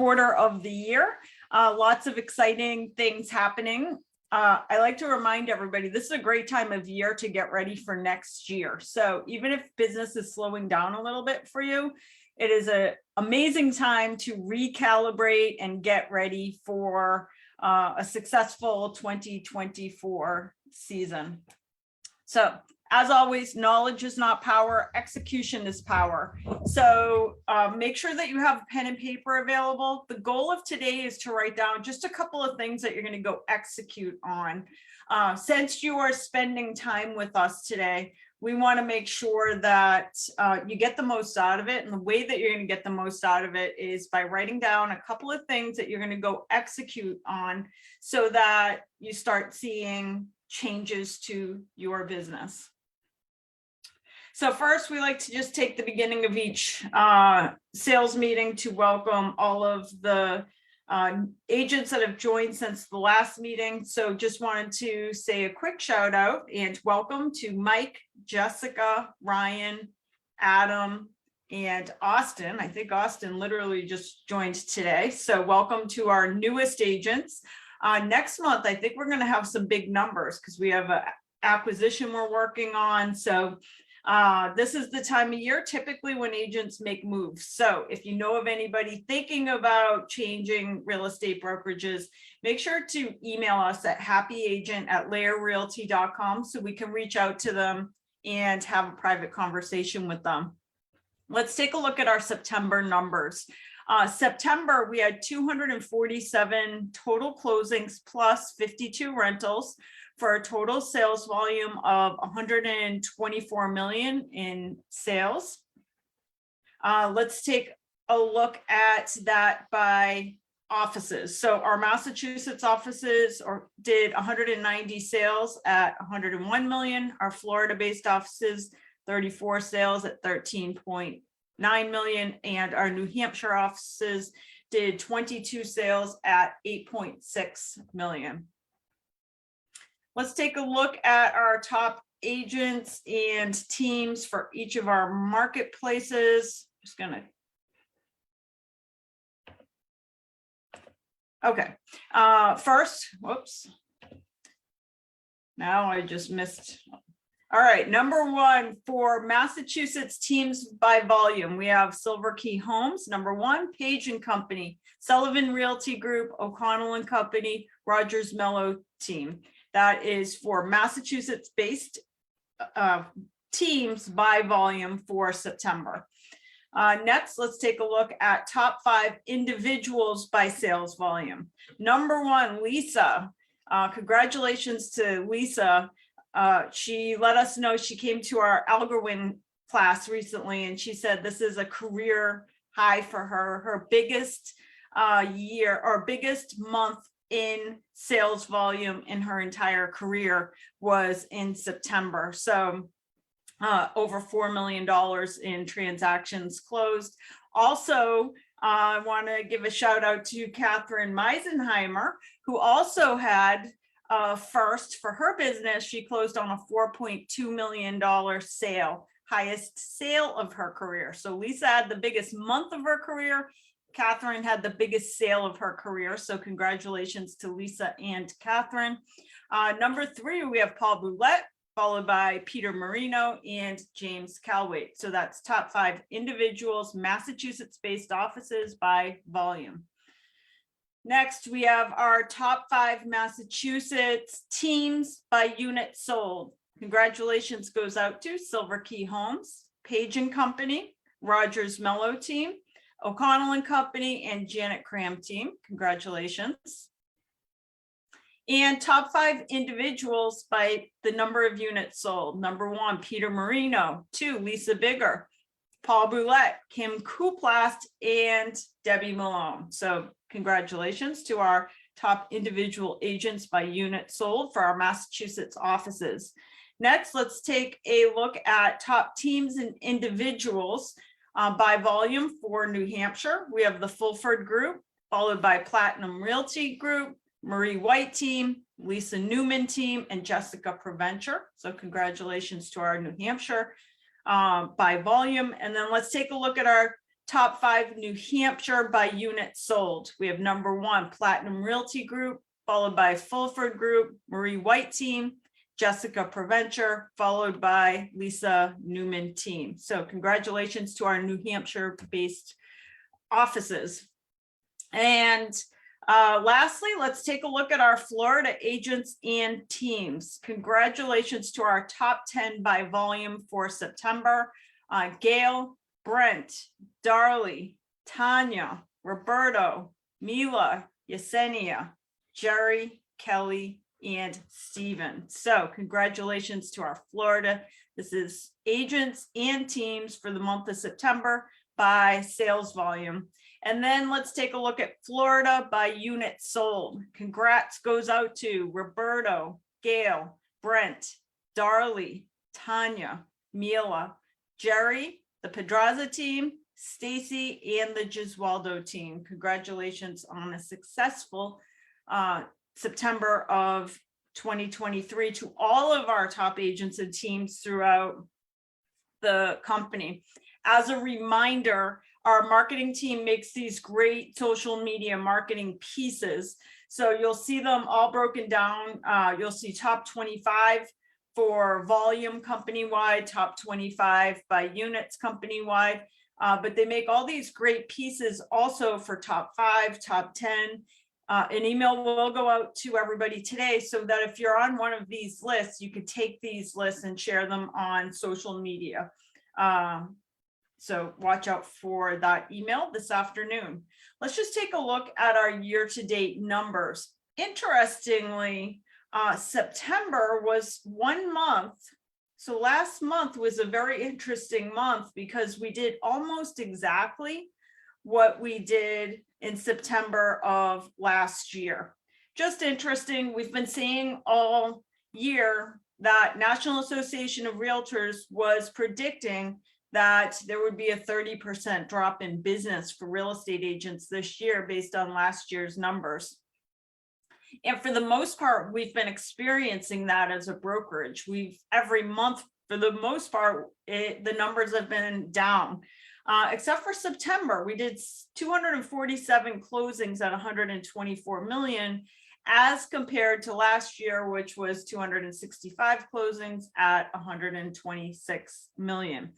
quarter of the year. Lots of exciting things happening. I like to remind everybody, this is a great time of year to get ready for next year. So even if business is slowing down a little bit for you, it is an amazing time to recalibrate and get ready for a successful 2024 season. So as always, knowledge is not power, execution is power. So make sure that you have pen and paper available. The goal of today is to write down just a couple of things that you're going to go execute on. Since you are spending time with us today, we want to make sure that you get the most out of it. And the way that you're going to get the most out of it is by writing down a couple of things that you're going to go execute on so that you start seeing changes to your business. So first, we like to just take the beginning of each sales meeting to welcome all of the agents that have joined since the last meeting. So just wanted to say a quick shout out and welcome to Mike, Jessica, Ryan, Adam, and Austin. I think Austin literally just joined today. So welcome to our newest agents. Next month, I think we're going to have some big numbers because we have an acquisition we're working on. So this is the time of year typically when agents make moves. So if you know of anybody thinking about changing real estate brokerages, make sure to email us at happyagent@laerrealty.com so we can reach out to them and have a private conversation with them. Let's take a look at our September numbers. September, we had 247 total closings plus 52 rentals, for a total sales volume of 124 million in sales. Let's take a look at that by offices. So our Massachusetts offices did 190 sales at 101 million. Our Florida-based offices, 34 sales at 13.9 million. And our New Hampshire offices did 22 sales at 8.6 million. Let's take a look at our top agents and teams for each of our marketplaces. Just gonna. Okay. First, whoops. Now I just missed. All right, number one for Massachusetts teams by volume, we have Silver Key Homes, number one, Page and Company, Sullivan Realty Group, O'Connell and Company, Rogers Mello team. That is for Massachusetts-based teams by volume for September. Next, let's take a look at top 5 individuals by sales volume. Number one, Lisa. Congratulations to Lisa. She let us know she came to our Algorwin class recently, and she said this is a career high for her. Her biggest year or biggest month in sales volume in her entire career was in September. So over $4 million in transactions closed. Also, I want to give a shout out to Catherine Meisenheimer, who also had first for her business. She closed on a $4.2 million sale, highest sale of her career. So Lisa had the biggest month of her career. Catherine had the biggest sale of her career. So congratulations to Lisa and Catherine. Number 3, we have Paul Boulette, followed by Peter Marino and James Calwait. So that's top 5 individuals, Massachusetts-based offices by volume. Next, we have our top 5 Massachusetts teams by unit sold. Congratulations goes out to Silver Key Homes, Page and Company, Rogers Mello team, O'Connell and Company, and Janet Cram team. Congratulations. And top 5 individuals by the number of units sold. Number 1, Peter Marino. 2, Lisa Bigger, Paul Boulette, Kim Kuplast, and Debbie Malone. So congratulations to our top individual agents by unit sold for our Massachusetts offices. Next, let's take a look at top teams and individuals by volume for New Hampshire. We have the Fulford Group, followed by Platinum Realty Group, Marie White team, Lisa Newman team, and Jessica Preventure. So congratulations to our New Hampshire by volume. And then let's take a look at our top 5 New Hampshire by unit sold. We have number 1, Platinum Realty Group, followed by Fulford Group, Marie White Team, Jessica Preventure, followed by Lisa Newman Team. So congratulations to our New Hampshire-based offices. And lastly, let's take a look at our Florida agents and teams. Congratulations to our top 10 by volume for September. Gail, Brent, Darley, Tanya, Roberto, Mila, Yesenia, Jerry, Kelly, and Stephen. So congratulations to our Florida. This is agents and teams for the month of September by sales volume. And then let's take a look at Florida by units sold. Congrats goes out to Roberto, Gail, Brent, Darley, Tanya, Mila, Jerry, the Pedraza team, Stacy, and the Giswaldo team. Congratulations on a successful September of 2023 to all of our top agents and teams throughout the company. As a reminder, our marketing team makes these great social media marketing pieces. So you'll see them all broken down. You'll see top 25 for volume company-wide, top 25 by units company-wide. But they make all these great pieces also for top 5, top 10. An email will go out to everybody today so that if you're on one of these lists, you could take these lists and share them on social media. So watch out for that email this afternoon. Let's just take a look at our year-to-date numbers. Interestingly, September was 1 month. So last month was a very interesting month because we did almost exactly what we did in September of last year. Just interesting. We've been saying all year that National Association of Realtors was predicting that there would be a 30% drop in business for real estate agents this year based on last year's numbers. And for the most part, we've been experiencing that as a brokerage. Every month, for the most part, the numbers have been down. Except for September, we did 247 closings at 124 million as compared to last year, which was 265 closings at 126 million.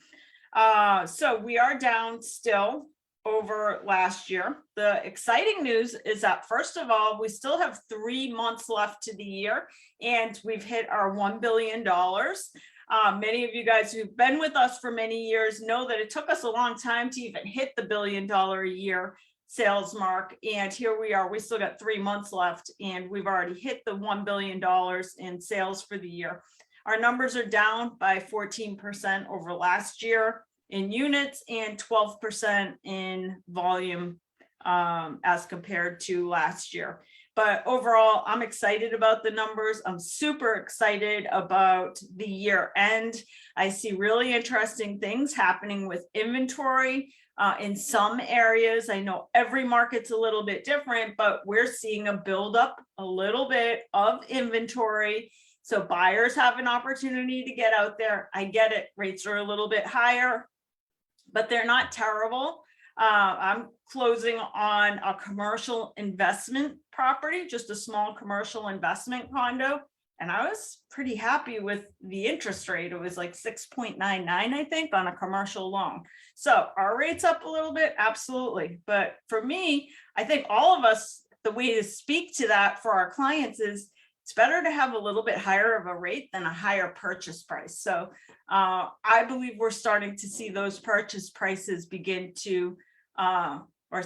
So we are down still over last year. The exciting news is that, first of all, we still have 3 months left to the year, and we've hit our $1 billion. Many of you guys who've been with us for many years know that it took us a long time to even hit the $1 billion a year sales mark. And here we are, we still got 3 months left and we've already hit the $1 billion in sales for the year. Our numbers are down by 14% over last year in units and 12% in volume as compared to last year. But overall, I'm excited about the numbers. I'm super excited about the year end. I see really interesting things happening with inventory in some areas. I know every market's a little bit different, but we're seeing a buildup a little bit of inventory. So buyers have an opportunity to get out there. I get it, rates are a little bit higher, but they're not terrible. I'm closing on a commercial investment property, just a small commercial investment condo. And I was pretty happy with the interest rate. It was like 6.99, I think, on a commercial loan. So our rates up a little bit, absolutely. But for me, I think all of us, the way to speak to that for our clients is it's better to have a little bit higher of a rate than a higher purchase price. So I believe we're starting to see those purchase prices begin to, or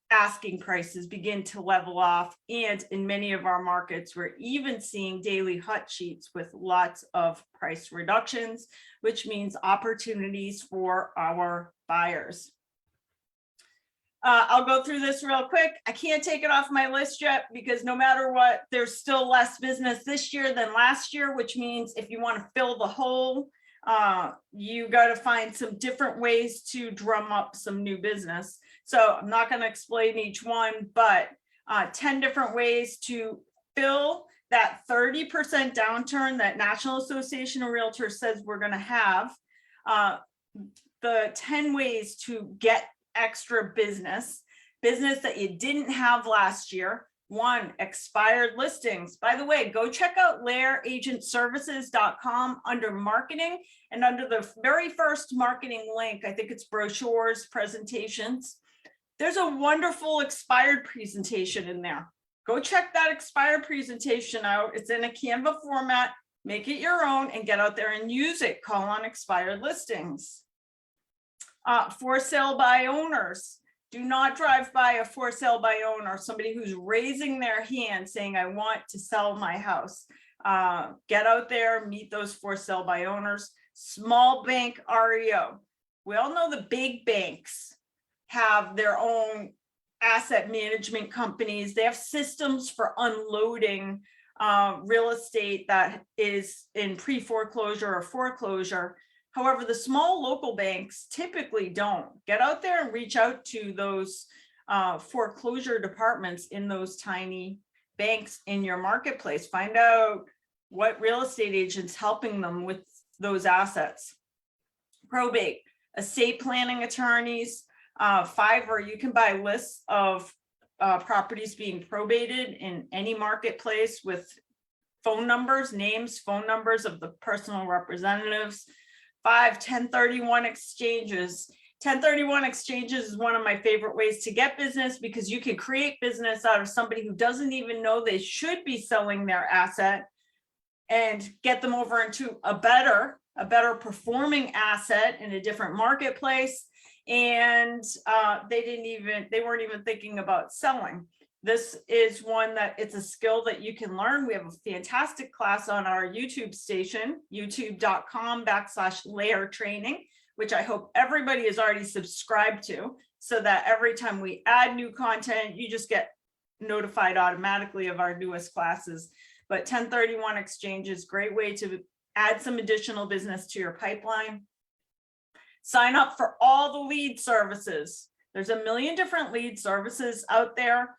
asking prices begin to level off. And in many of our markets, we're even seeing daily hut sheets with lots of price reductions, which means opportunities for our buyers. I'll go through this real quick. I can't take it off my list yet because no matter what, there's still less business this year than last year, which means if you want to fill the hole, you got to find some different ways to drum up some new business. So I'm not going to explain each one, but 10 different ways to fill that 30% downturn that National Association of Realtors says we're going to have. The 10 ways to get extra business that you didn't have last year. One, expired listings. By the way, go check out LAERagentservices.com under marketing, and under the very first marketing link, I think it's brochures, presentations. There's a wonderful expired presentation in there. Go check that expired presentation out. It's in a Canva format. Make it your own and get out there and use it. Call on expired listings. For sale by owners. Do not drive by a for sale by owner, somebody who's raising their hand saying, I want to sell my house. Get out there, meet those for sale by owners. Small bank REO. We all know the big banks have their own asset management companies. They have systems for unloading real estate that is in pre-foreclosure or foreclosure. However, the small local banks typically don't. Get out there and reach out to those foreclosure departments in those tiny banks in your marketplace. Find out what real estate agents helping them with those assets. Probate, estate planning attorneys, Fiverr, you can buy lists of properties being probated in any marketplace with phone numbers, names, phone numbers of the personal representatives. 1031 exchanges. 1031 exchanges is one of my favorite ways to get business, because you can create business out of somebody who doesn't even know they should be selling their asset and get them over into a better performing asset in a different marketplace. And they weren't even thinking about selling. This is one that it's a skill that you can learn. We have a fantastic class on our YouTube station, youtube.com/LAER training, which I hope everybody is already subscribed to, so that every time we add new content, you just get notified automatically of our newest classes. But 1031 exchange is a great way to add some additional business to your pipeline. Sign up for all the lead services. There's a million different lead services out there.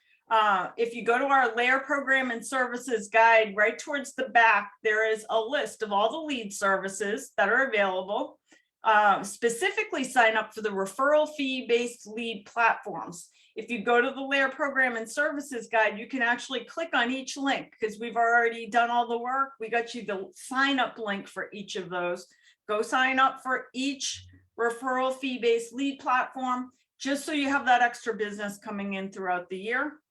If you go to our LAER program and services guide, right towards the back, there is a list of all the lead services that are available. Specifically sign up for the referral fee-based lead platforms. If you go to the LAER program and services guide, you can actually click on each link, because we've already done all the work. We got you the sign up link for each of those. Go sign up for each referral fee-based lead platform, just so you have that extra business coming in throughout the year.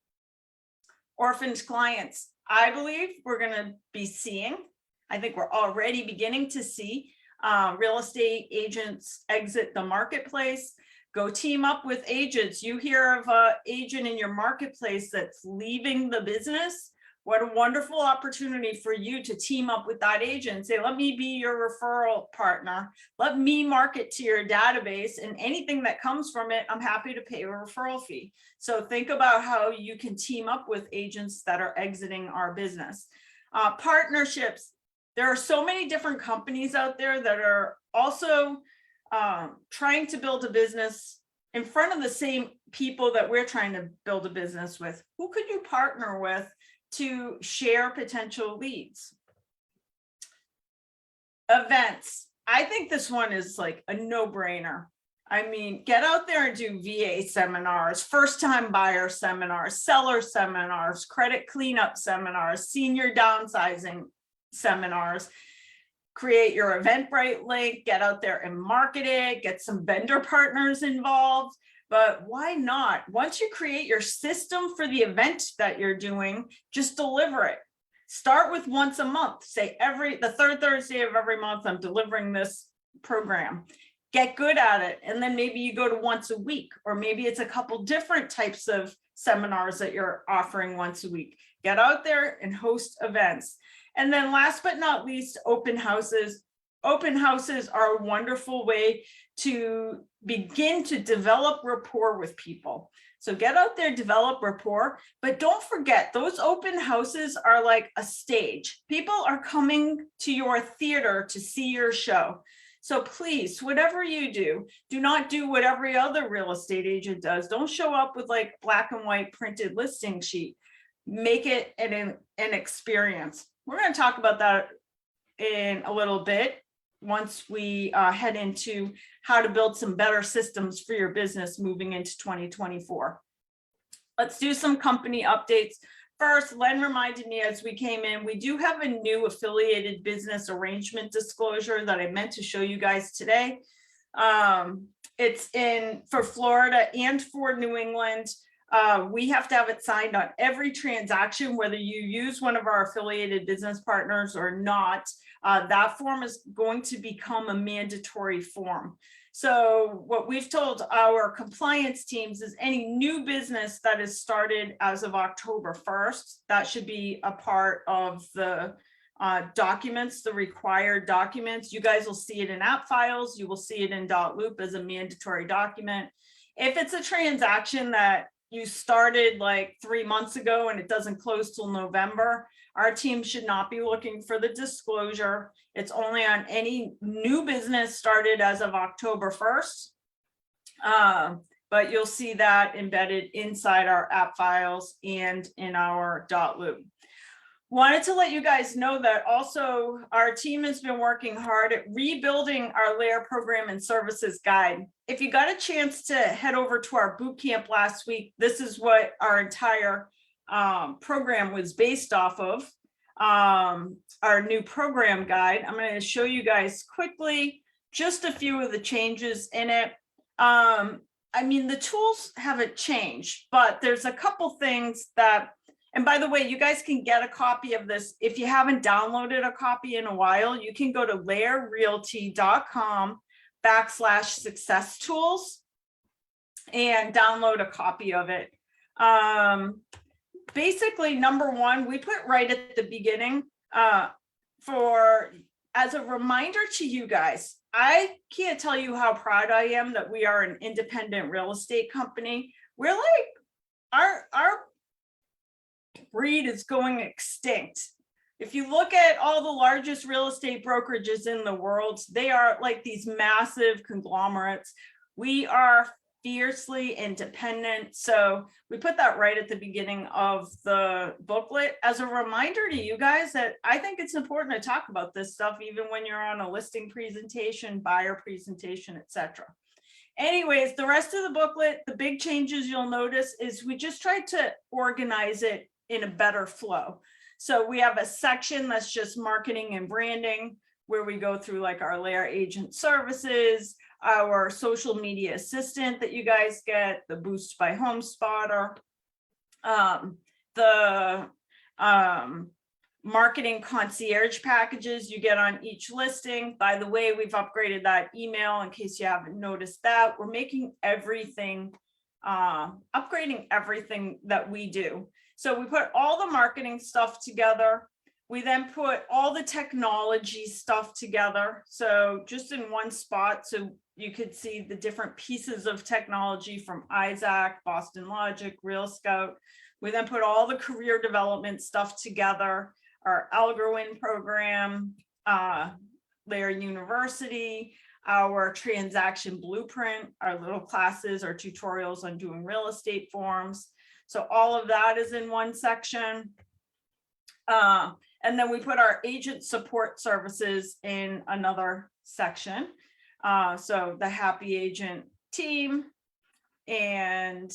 Orphaned clients, I believe we're going to be seeing, I think we're already beginning to see real estate agents exit the marketplace. Go team up with agents. You hear of an agent in your marketplace that's leaving the business. What a wonderful opportunity for you to team up with that agent. Say, let me be your referral partner. Let me market to your database, and anything that comes from it, I'm happy to pay a referral fee. So think about how you can team up with agents that are exiting our business. Partnerships. There are so many different companies out there that are also trying to build a business in front of the same people that we're trying to build a business with. Who could you partner with to share potential leads? Events. I think this one is like a no-brainer. I mean, get out there and do VA seminars, first-time buyer seminars, seller seminars, credit cleanup seminars, senior downsizing seminars. Create your Eventbrite link, get out there and market it, get some vendor partners involved. But why not? Once you create your system for the event that you're doing, just deliver it. Start with once a month. Say the third Thursday of every month, I'm delivering this program. Get good at it. And then maybe you go to once a week, or maybe it's a couple different types of seminars that you're offering once a week. Get out there and host events. And then last but not least, open houses. Open houses are a wonderful way to begin to develop rapport with people. So get out there, develop rapport, but don't forget, those open houses are like a stage. People are coming to your theater to see your show. So please, whatever you do, do not do what every other real estate agent does. Don't show up with like black and white printed listing sheet. Make it an experience. We're going to talk about that in a little bit. once we head into how to build some better systems for your business moving into 2024. Let's do some company updates. First, Len reminded me as we came in, we do have a new affiliated business arrangement disclosure that I meant to show you guys today. It's in for Florida and for New England. We have to have it signed on every transaction, whether you use one of our affiliated business partners or not. That form is going to become a mandatory form. So what we've told our compliance teams is any new business that is started as of October 1st, that should be a part of the documents, the required documents. You guys will see it in app files. You will see it in .loop as a mandatory document. If it's a transaction that you started like 3 months ago and it doesn't close till November, our team should not be looking for the disclosure. It's only on any new business started as of October 1st. But you'll see that embedded inside our app files and in our .loop. Wanted to let you guys know that also our team has been working hard at rebuilding our LAER program and services guide. If you got a chance to head over to our boot camp last week, this is what our entire program was based off of, our new program guide. I'm going to show you guys quickly just a few of the changes in it. I mean, the tools haven't changed, but there's a couple things that, and by the way, you guys can get a copy of this. If you haven't downloaded a copy in a while, you can go to laerrealty.com/success tools and download a copy of it. Basically, number one, we put right at the beginning as a reminder to you guys. I can't tell you how proud I am that we are an independent real estate company. We're like, our breed is going extinct. If you look at all the largest real estate brokerages in the world, they are like these massive conglomerates. We are fiercely independent. So we put that right at the beginning of the booklet as a reminder to you guys that I think it's important to talk about this stuff, even when you're on a listing presentation, buyer presentation, etc. Anyways, the rest of the booklet, the big changes you'll notice is we just tried to organize it in a better flow. So we have a section that's just marketing and branding, where we go through like our LAER agent services, our social media assistant that you guys get, the Boost by Home Spotter, the marketing concierge packages you get on each listing. By the way, we've upgraded that email in case you haven't noticed that. We're making everything, upgrading everything that we do. So we put all the marketing stuff together. We then put all the technology stuff together. So just in one spot, so you could see the different pieces of technology from Isaac, Boston Logic, Real Scout. We then put all the career development stuff together, our Algorwin program, LAER University, our transaction blueprint, our little classes, our tutorials on doing real estate forms. So all of that is in one section. And then we put our agent support services in another section. So the happy agent team and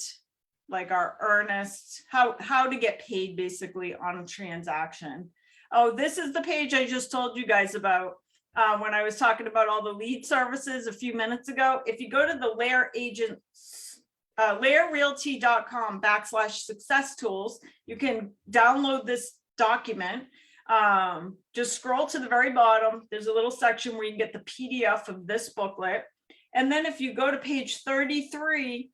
like our earnest, how to get paid basically on a transaction. Oh, this is the page I just told you guys about when I was talking about all the lead services a few minutes ago. If you go to the LAER agents, laerrealty.com/success tools, you can download this document. Just scroll to the very bottom. There's a little section where you can get the PDF of this booklet. And then if you go to page 33,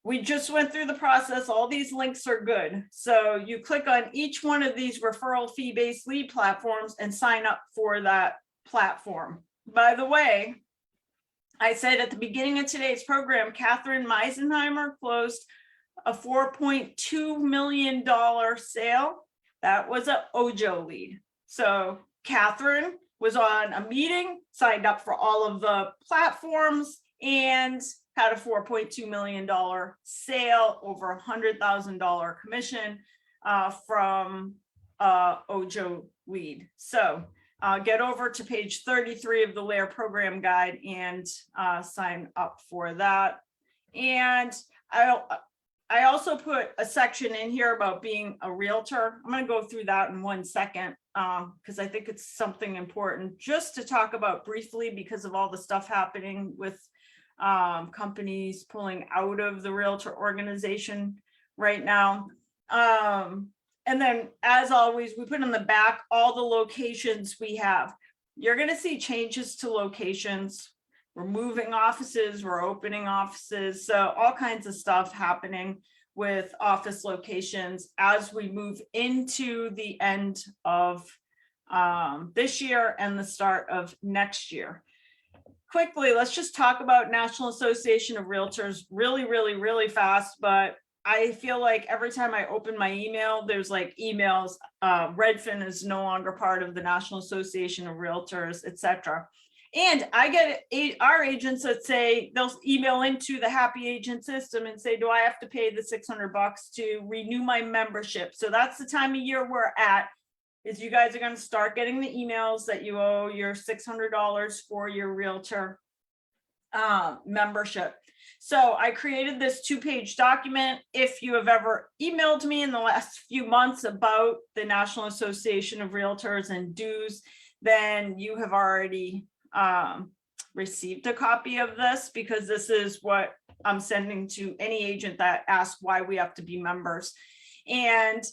we just went through the process. All these links are good. So you click on each one of these referral fee-based lead platforms and sign up for that platform. By the way, I said at the beginning of today's program, Catherine Meisenheimer closed a $4.2 million sale. That was an Ojo lead. So Catherine was on a meeting, signed up for all of the platforms, and had a $4.2 million sale, over $100,000 commission from Ojo lead. So get over to page 33 of the LAER program guide and sign up for that. And I also put a section in here about being a realtor. I'm going to go through that in 1 second because I think it's something important just to talk about briefly because of all the stuff happening with companies pulling out of the realtor organization right now. And then, as always, we put in the back all the locations we have. You're going to see changes to locations. We're moving offices, we're opening offices. So all kinds of stuff happening with office locations as we move into the end of this year and the start of next year. Quickly, let's just talk about National Association of Realtors really fast, but I feel like every time I open my email, there's like emails, Redfin is no longer part of the National Association of Realtors, etc. And I get our agents that say they'll email into the Happy Agent system and say, do I have to pay the $600 to renew my membership? So that's the time of year we're at, is you guys are going to start getting the emails that you owe your $600 for your realtor membership. So I created this 2-page document. If you have ever emailed me in the last few months about the National Association of Realtors and dues, then you have already received a copy of this, because this is what I'm sending to any agent that asks why we have to be members. And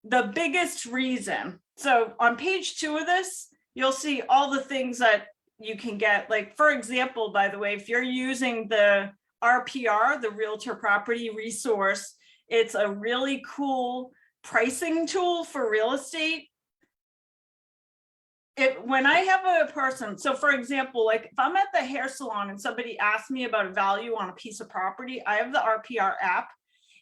the biggest reason, so on page 2 of this, you'll see all the things that you can get. Like, for example, by the way, if you're using the RPR, the Realtor Property Resource, it's a really cool pricing tool for real estate. When I have a person, so for example, like if I'm at the hair salon and somebody asks me about a value on a piece of property, I have the RPR app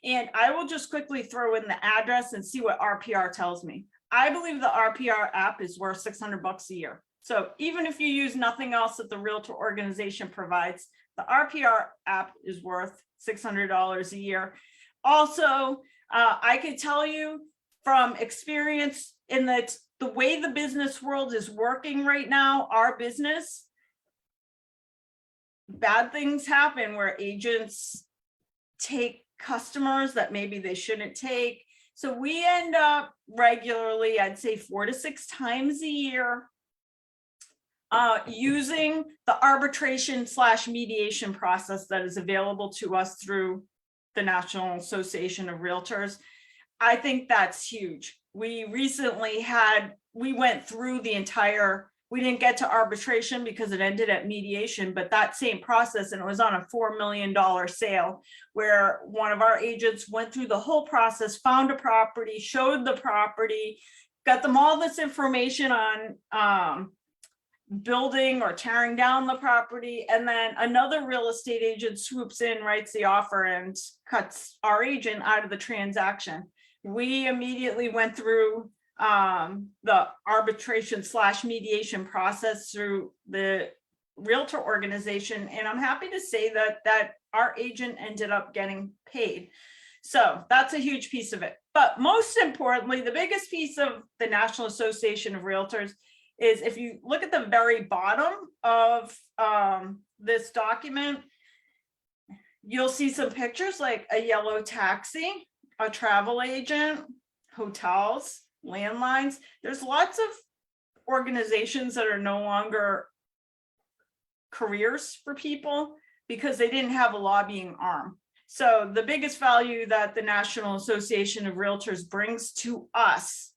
and I will just quickly throw in the address and see what RPR tells me. I believe the RPR app is worth $600 a year. So even if you use nothing else that the Realtor organization provides, the RPR app is worth $600 a year. Also, I could tell you from experience in that the way the business world is working right now, our business, bad things happen where agents take customers that maybe they shouldn't take. So we end up regularly, I'd say 4 to 6 times a year, using the arbitration/mediation process that is available to us through the National Association of Realtors. I think that's huge. We recently we went through the entire, we didn't get to arbitration because it ended at mediation, but that same process, and it was on a $4 million sale where one of our agents went through the whole process, found a property, showed the property, got them all this information on building or tearing down the property, and then another real estate agent swoops in, writes the offer, and cuts our agent out of the transaction. We immediately went through the arbitration/mediation process through the Realtor organization, and I'm happy to say that our agent ended up getting paid. So that's a huge piece of it. But most importantly, the biggest piece of the National Association of Realtors is if you look at the very bottom of this document, you'll see some pictures like a yellow taxi, a travel agent, hotels, landlines. There's lots of organizations that are no longer careers for people because they didn't have a lobbying arm. So the biggest value that the National Association of Realtors brings to us,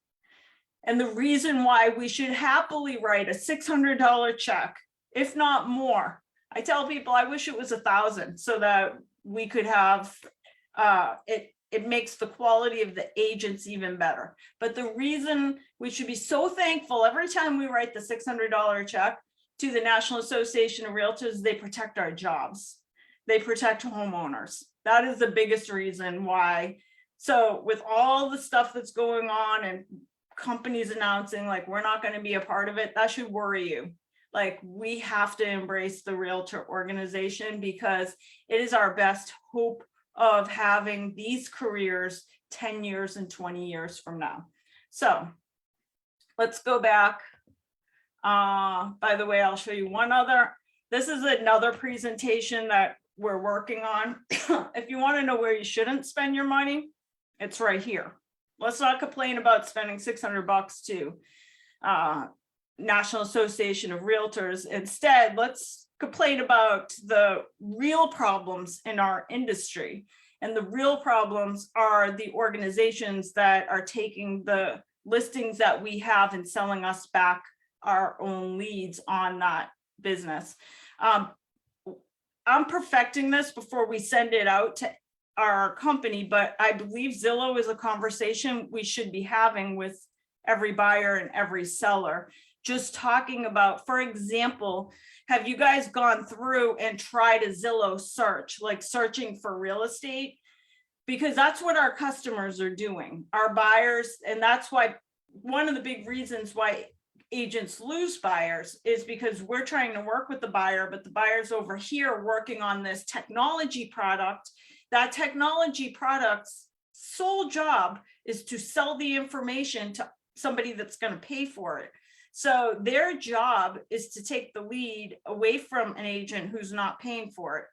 and the reason why we should happily write a $600 check, if not more. I tell people I wish it was $1,000 so that we could have it makes the quality of the agents even better. But the reason we should be so thankful every time we write the $600 check to the National Association of Realtors, they protect our jobs. They protect homeowners. That is the biggest reason why. So with all the stuff that's going on and companies announcing like we're not going to be a part of it, that should worry you. Like, we have to embrace the Realtor organization because it is our best hope of having these careers 10 years and 20 years from now. So let's go back By the way, I'll show you one other. This is another presentation that we're working on. If you want to know where you shouldn't spend your money, it's right here. Let's not complain about spending $600 to National Association of Realtors. Instead, let's complain about the real problems in our industry. And the real problems are the organizations that are taking the listings that we have and selling us back our own leads on that business. I'm perfecting this before we send it out to our company, but I believe Zillow is a conversation we should be having with every buyer and every seller. Just talking about, for example, have you guys gone through and tried a Zillow search, like searching for real estate? Because that's what our customers are doing, our buyers. And that's why one of the big reasons why agents lose buyers is because we're trying to work with the buyer, but the buyer's over here working on this technology product. That technology product's sole job is to sell the information to somebody that's going to pay for it. So their job is to take the lead away from an agent who's not paying for it.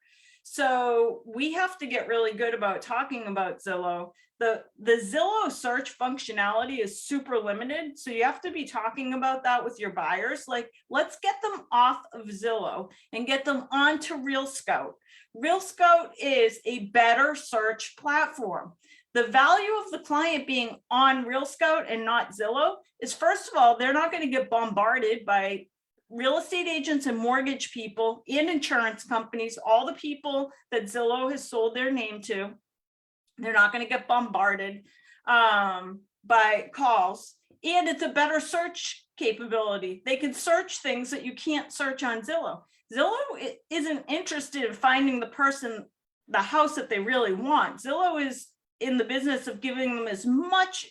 So we have to get really good about talking about Zillow. The Zillow search functionality is super limited. So you have to be talking about that with your buyers. Like, let's get them off of Zillow and get them onto Real Scout. Real Scout is a better search platform. The value of the client being on Real Scout and not Zillow is, first of all, they're not going to get bombarded by real estate agents and mortgage people and insurance companies, all the people that Zillow has sold their name to. They're not going to get bombarded by calls. And it's a better search capability. They can search things that you can't search on Zillow. Zillow isn't interested in finding the person, the house that they really want. Zillow is in the business of giving them as much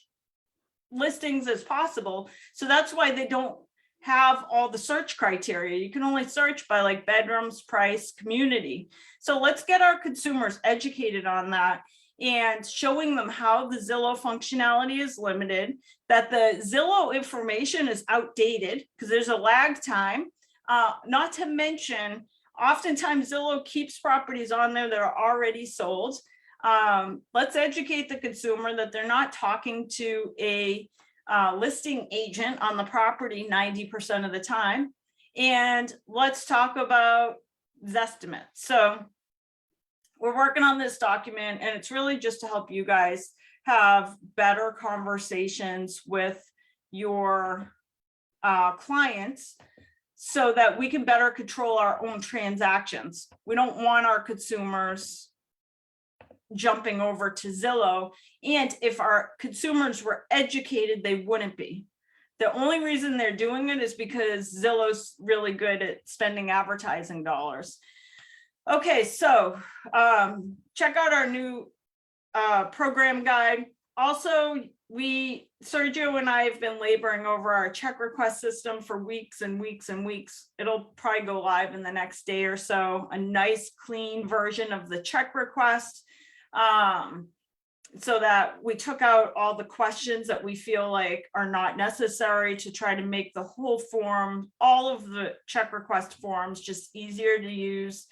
listings as possible. So that's why they don't have all the search criteria. You can only search by like bedrooms, price, community. So let's get our consumers educated on that and showing them how the Zillow functionality is limited, that the Zillow information is outdated because there's a lag time. Not to mention, oftentimes Zillow keeps properties on there that are already sold. Let's educate the consumer that they're not talking to a listing agent on the property 90% of the time. And let's talk about Zestimate. So we're working on this document, and it's really just to help you guys have better conversations with your clients so that we can better control our own transactions. We don't want our consumers jumping over to Zillow. And if our consumers were educated, they wouldn't be. The only reason they're doing it is because Zillow's really good at spending advertising dollars. Okay, so check out our new program guide. Also, Sergio and I have been laboring over our check request system for weeks and weeks and weeks. It'll probably go live in the next day or so, a nice clean version of the check request. So that we took out all the questions that we feel like are not necessary to try to make the whole form, all of the check request forms, just easier to use.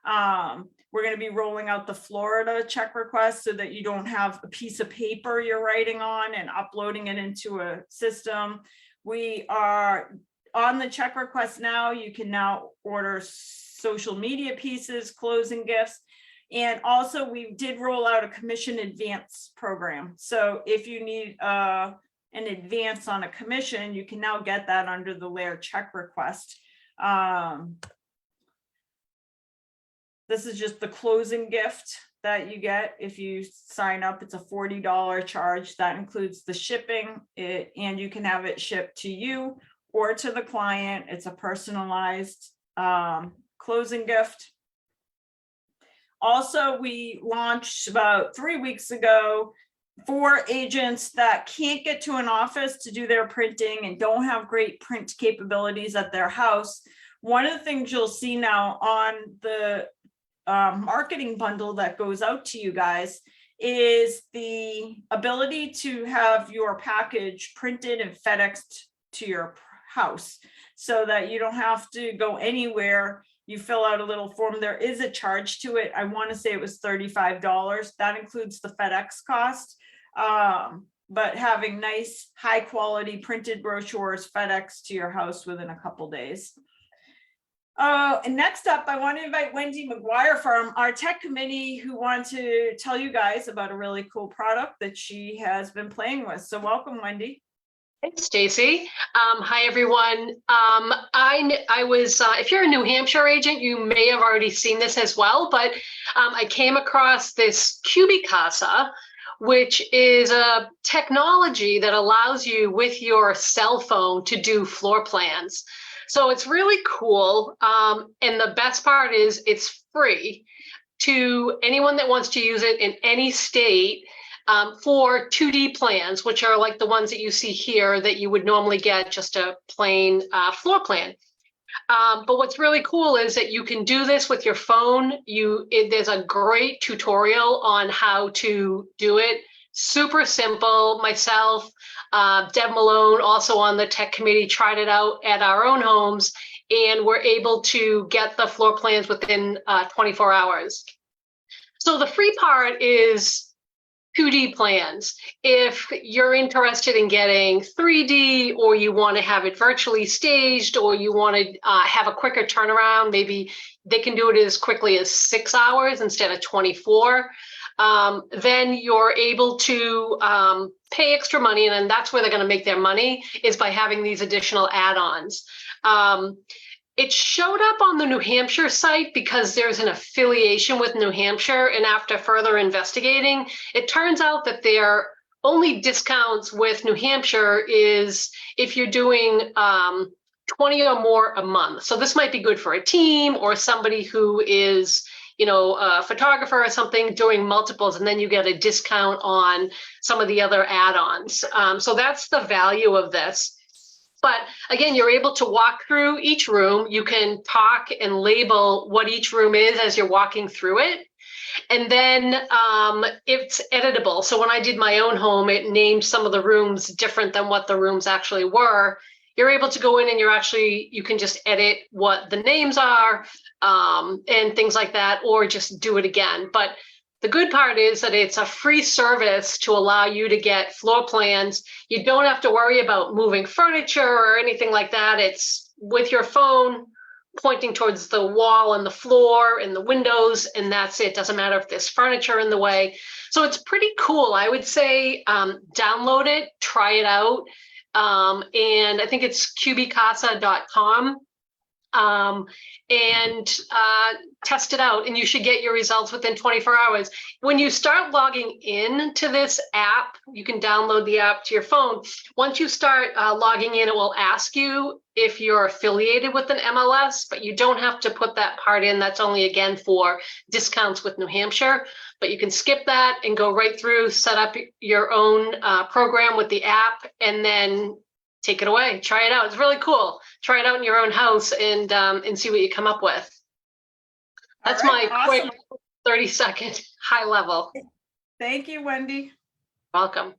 We're going to be rolling out the Florida check request so that you don't have a piece of paper you're writing on and uploading it into a system. We are on the check request now. You can now order social media pieces, closing gifts. And also we did roll out a commission advance program. So if you need an advance on a commission, you can now get that under the LAER check request. This is just the closing gift that you get if you sign up. It's a $40 charge. That includes the shipping, and you can have it shipped to you or to the client. It's a personalized closing gift. Also, we launched about 3 weeks ago for agents that can't get to an office to do their printing and don't have great print capabilities at their house. One of the things you'll see now on the marketing bundle that goes out to you guys is the ability to have your package printed and FedExed to your house, so that you don't have to go anywhere. You fill out a little form. There is a charge to it. I want to say it was $35. That includes the FedEx cost. But having nice, high quality printed brochures FedEx to your house within a couple days. And next up, I want to invite Wendy McGuire from our tech committee, who want to tell you guys about a really cool product that she has been playing with. So welcome, Wendy. Thanks, Stacy. Hi, everyone. I was, if you're a New Hampshire agent, you may have already seen this as well, but I came across this Cubicasa, which is a technology that allows you with your cell phone to do floor plans. So it's really cool. And the best part is it's free to anyone that wants to use it in any state. For 2D plans, which are like the ones that you see here that you would normally get just a plain floor plan. But what's really cool is that you can do this with your phone. There's a great tutorial on how to do it. Super simple. Myself, Deb Malone, also on the tech committee, tried it out at our own homes, and we're able to get the floor plans within 24 hours. So the free part is 2D plans. If you're interested in getting 3D, or you want to have it virtually staged, or you want to have a quicker turnaround, maybe they can do it as quickly as 6 hours instead of 24, then you're able to pay extra money, and then that's where they're going to make their money, is by having these additional add-ons. It showed up on the New Hampshire site because there's an affiliation with New Hampshire, and after further investigating, it turns out that their only discounts with New Hampshire is if you're doing 20 or more a month. So this might be good for a team or somebody who is, you know, a photographer or something doing multiples, and then you get a discount on some of the other add-ons. So that's the value of this. But again, you're able to walk through each room. You can talk and label what each room is as you're walking through it. And then it's editable. So when I did my own home, it named some of the rooms different than what the rooms actually were. You're able to go in and you can just edit what the names are and things like that, or just do it again. But the good part is that it's a free service to allow you to get floor plans. You don't have to worry about moving furniture or anything like that. It's with your phone pointing towards the wall and the floor and the windows, and that's it. Doesn't matter if there's furniture in the way. So it's pretty cool. I would say download it, try it out. And I think it's cubicasa.com. And test it out, and you should get your results within 24 hours. When you start logging in to this app, you can download the app to your phone. Once you start logging in, it will ask you if you're affiliated with an MLS, but you don't have to put that part in. That's only, again, for discounts with New Hampshire. But you can skip that and go right through, set up your own program with the app, and then take it away. Try it out. It's really cool. Try it out in your own house and see what you come up with. That's my quick 30-second high level. Thank you, Wendy. Welcome.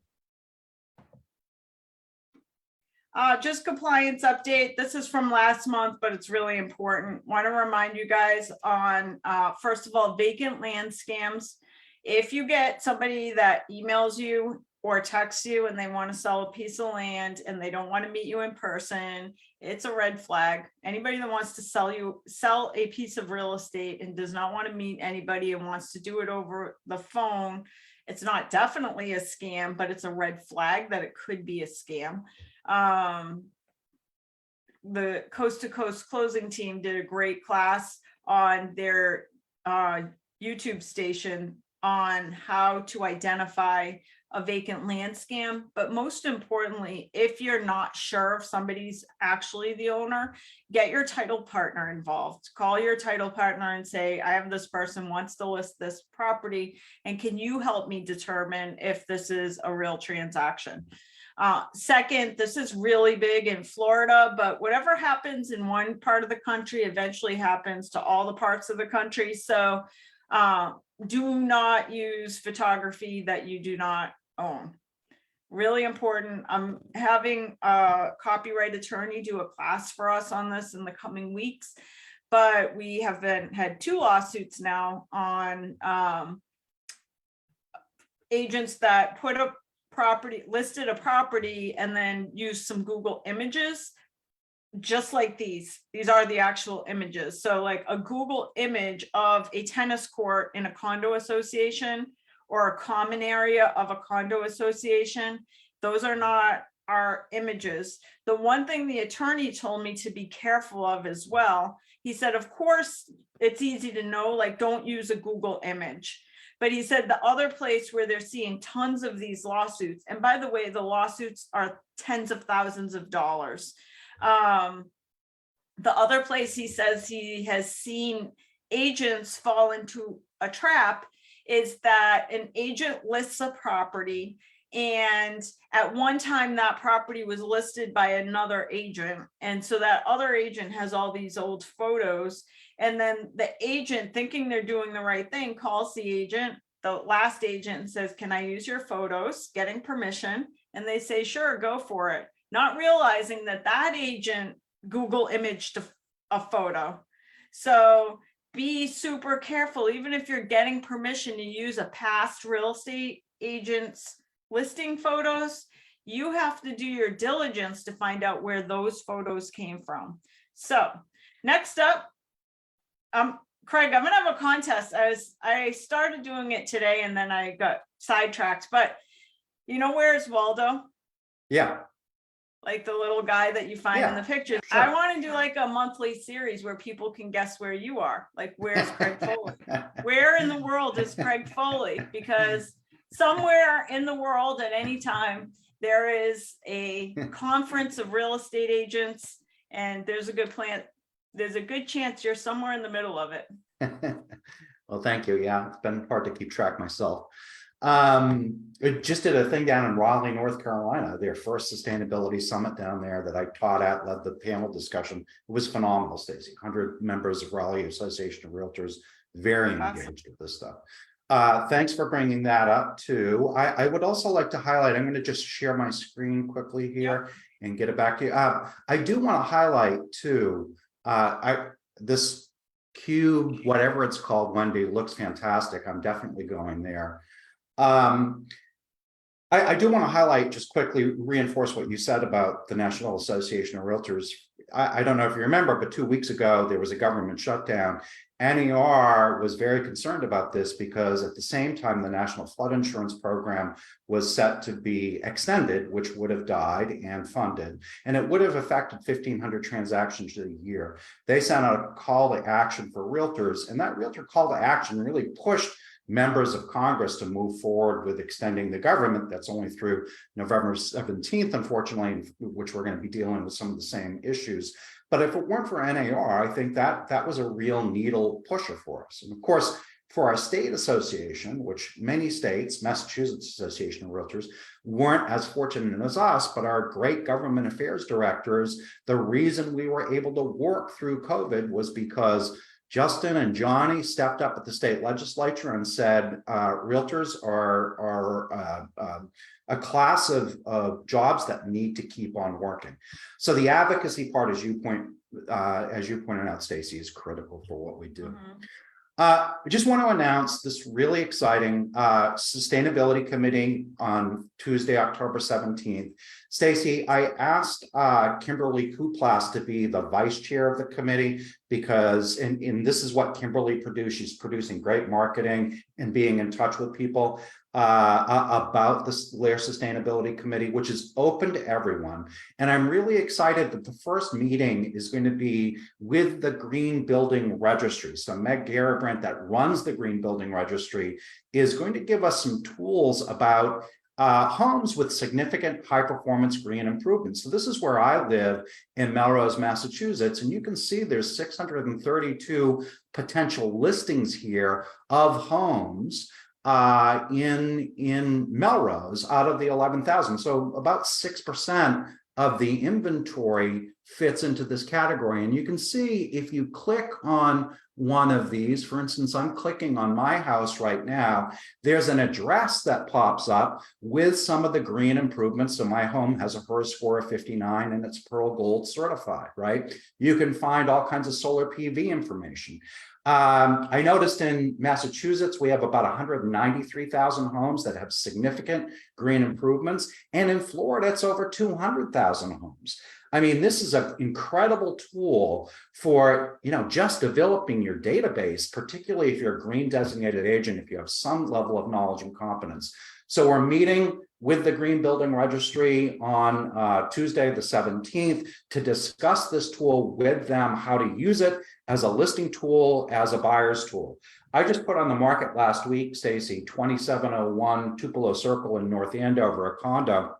Just compliance update. This is from last month, but it's really important. Want to remind you guys on, first of all, vacant land scams. If you get somebody that emails you or texts you and they want to sell a piece of land and they don't want to meet you in person, it's a red flag. Anybody that wants to sell a piece of real estate and does not want to meet anybody and wants to do it over the phone, it's not definitely a scam, but it's a red flag that it could be a scam. The Coast to Coast Closing team did a great class on their YouTube station on how to identify a vacant land scam. But most importantly, if you're not sure if somebody's actually the owner, get your title partner involved. Call your title partner and say, I have this person wants to list this property, and can you help me determine if this is a real transaction? Second, this is really big in Florida, but whatever happens in one part of the country eventually happens to all the parts of the country. So do not use photography that you do not own. Really important. I'm having a copyright attorney do a class for us on this in the coming weeks. But we have had 2 lawsuits now on agents that put a property, listed a property, and then used some Google images, just like these. These are the actual images. So like a Google image of a tennis court in a condo association or a common area of a condo association, those are not our images. The one thing the attorney told me to be careful of as well, he said, of course, it's easy to know, like, don't use a Google image. But he said the other place where they're seeing tons of these lawsuits, and by the way, the lawsuits are tens of thousands of dollars. The other place he says he has seen agents fall into a trap is that an agent lists a property, and at one time that property was listed by another agent. And so that other agent has all these old photos. And then the agent, thinking they're doing the right thing, calls the agent, the last agent, and says, can I use your photos? Getting permission. And they say, sure, go for it. Not realizing that that agent Google imaged a photo. So be super careful. Even if you're getting permission to use a past real estate agent's listing photos, you have to do your diligence to find out where those photos came from. So next up, Craig, I'm gonna have a contest. I started doing it today and then I got sidetracked, but you know, where's Waldo? Yeah. Like the little guy that you find in the pictures. Sure. I want to do like a monthly series where people can guess where you are. Like, where's Craig Foley? Where in the world is Craig Foley? Because somewhere in the world at any time, there is a conference of real estate agents, and there's a good chance you're somewhere in the middle of it. Well, thank you. Yeah, it's been hard to keep track myself. We just did a thing down in Raleigh, North Carolina, their first sustainability summit down there that I taught at, led the panel discussion. It was phenomenal, Stacy. 100 members of Raleigh Association of Realtors, very engaged with this stuff. Thanks for bringing that up too. I would also like to highlight, I'm going to just share my screen quickly here and get it back to you. I do want to highlight too, this cube, whatever it's called, Wendy, looks fantastic. I'm definitely going there. I do want to highlight, just quickly reinforce what you said about the National Association of Realtors. I don't know if you remember, but 2 weeks ago, there was a government shutdown. NAR was very concerned about this because at the same time, the National Flood Insurance Program was set to be extended, which would have died and funded, and it would have affected 1,500 transactions a year. They sent out a call to action for realtors, and that realtor call to action really pushed members of Congress to move forward with extending the government. That's only through November 17th, unfortunately, which we're going to be dealing with some of the same issues. But if it weren't for NAR, I think that was a real needle pusher for us. And of course, for our state association, which many states, Massachusetts Association of Realtors, weren't as fortunate as us, but our great government affairs directors, the reason we were able to work through COVID was because Justin and Johnny stepped up at the state legislature and said, realtors are a class of jobs that need to keep on working. So the advocacy part, as you pointed out, Stacy, is critical for what we do. Mm-hmm. I just want to announce this really exciting sustainability committee on Tuesday, October 17th. Stacy, I asked Kimberly Kuplas to be the vice chair of the committee because, and this is what Kimberly produced. She's producing great marketing and being in touch with people about this LAER Sustainability Committee, which is open to everyone. And I'm really excited that the first meeting is going to be with the Green Building Registry. So Meg Garibrandt, that runs the Green Building Registry, is going to give us some tools about homes with significant high performance green improvements. So this is where I live in Melrose, Massachusetts, and you can see there's 632 potential listings here of homes in Melrose out of the 11,000. So about 6% of the inventory fits into this category. And you can see if you click on one of these, for instance, I'm clicking on my house right now, there's an address that pops up with some of the green improvements. So my home has a HERS score of 59 and it's Pearl Gold certified, right? You can find all kinds of solar PV information. I noticed in Massachusetts, we have about 193,000 homes that have significant green improvements. And in Florida, it's over 200,000 homes. I mean, this is an incredible tool for, just developing your database, particularly if you're a green designated agent, if you have some level of knowledge and competence. So we're meeting with the Green Building Registry on Tuesday, the 17th, to discuss this tool with them, how to use it as a listing tool, as a buyer's tool. I just put on the market last week, Stacy, 2701 Tupelo Circle in North Andover, a condo,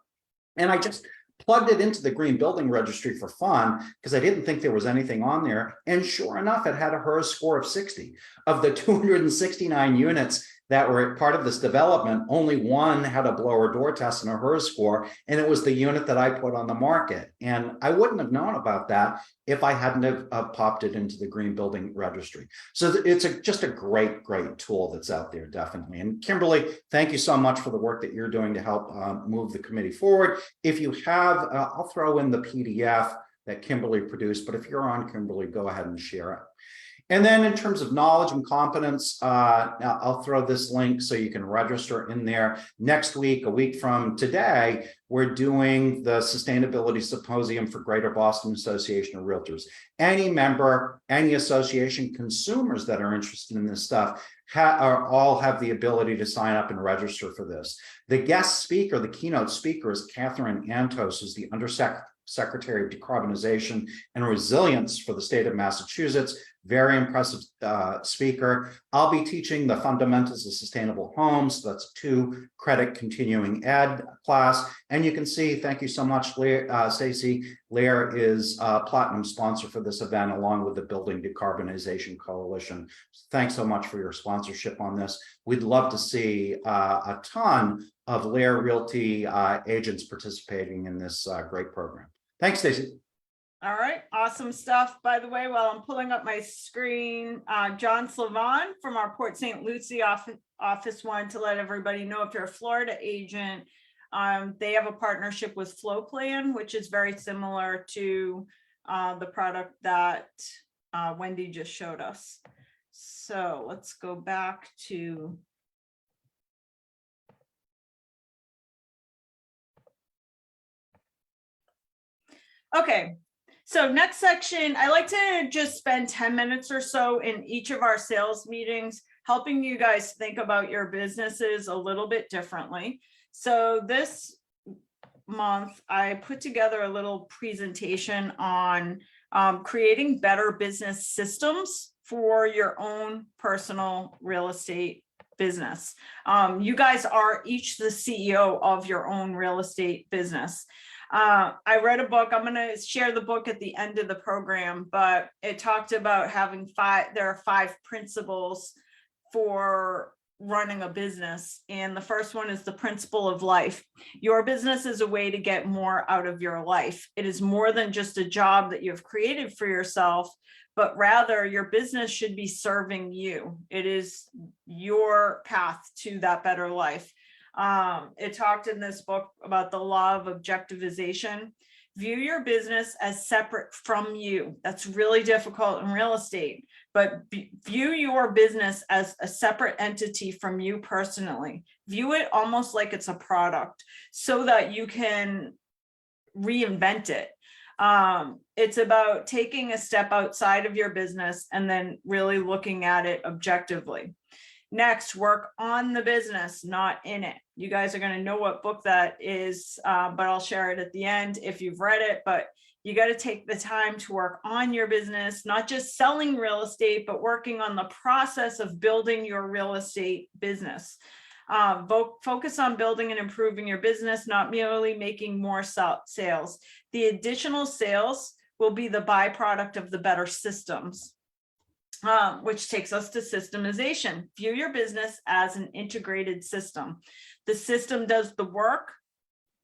and I just plugged it into the Green Building Registry for fun because I didn't think there was anything on there. And sure enough, it had a HERS score of 60. Of the 269 units that were part of this development, only one had a blower door test and a HERS score, and it was the unit that I put on the market. And I wouldn't have known about that if I hadn't have popped it into the Green Building Registry. So it's just a great, great tool that's out there, definitely. And Kimberly, thank you so much for the work that you're doing to help move the committee forward. If you have, I'll throw in the PDF that Kimberly produced, but if you're on, Kimberly, go ahead and share it. And then in terms of knowledge and competence, now I'll throw this link so you can register in there. Next week, a week from today, we're doing the Sustainability Symposium for Greater Boston Association of Realtors. Any member, any association, consumers that are interested in this stuff all have the ability to sign up and register for this. The guest speaker, the keynote speaker, is Catherine Antos, who's the Undersecretary of Decarbonization and Resilience for the state of Massachusetts. Very impressive speaker. I'll be teaching the fundamentals of sustainable homes. That's a 2-credit continuing ed class. And you can see, thank you so much, Stacey. LAER is a platinum sponsor for this event, along with the Building Decarbonization Coalition. Thanks so much for your sponsorship on this. We'd love to see a ton of LAER Realty agents participating in this great program. Thanks, Stacey. All right, awesome stuff. By the way, while I'm pulling up my screen, John Slavon from our Port St. Lucie office wanted to let everybody know, if you're a Florida agent, they have a partnership with Flow Plan, which is very similar to the product that Wendy just showed us. So let's go back to okay. So next section, I like to just spend 10 minutes or so in each of our sales meetings, helping you guys think about your businesses a little bit differently. So this month, I put together a little presentation on creating better business systems for your own personal real estate business. You guys are each the CEO of your own real estate business. I read a book. I'm going to share the book at the end of the program, but it talked about having there are 5 principles for running a business. And the first one is the principle of life. Your business is a way to get more out of your life. It is more than just a job that you've created for yourself, but rather your business should be serving you. It is your path to that better life. It talked in this book about the law of objectivization. View your business as separate from you. That's really difficult in real estate, but view your business as a separate entity from you personally. View it almost like it's a product so that you can reinvent it. It's about taking a step outside of your business and then really looking at it objectively. Next, work on the business, not in it. You guys are going to know what book that is, but I'll share it at the end if you've read it. But you got to take the time to work on your business, not just selling real estate, but working on the process of building your real estate business. Focus on building and improving your business, not merely making more sales. The additional sales will be the byproduct of the better systems. Which takes us to systemization. View your business as an integrated system. The system does the work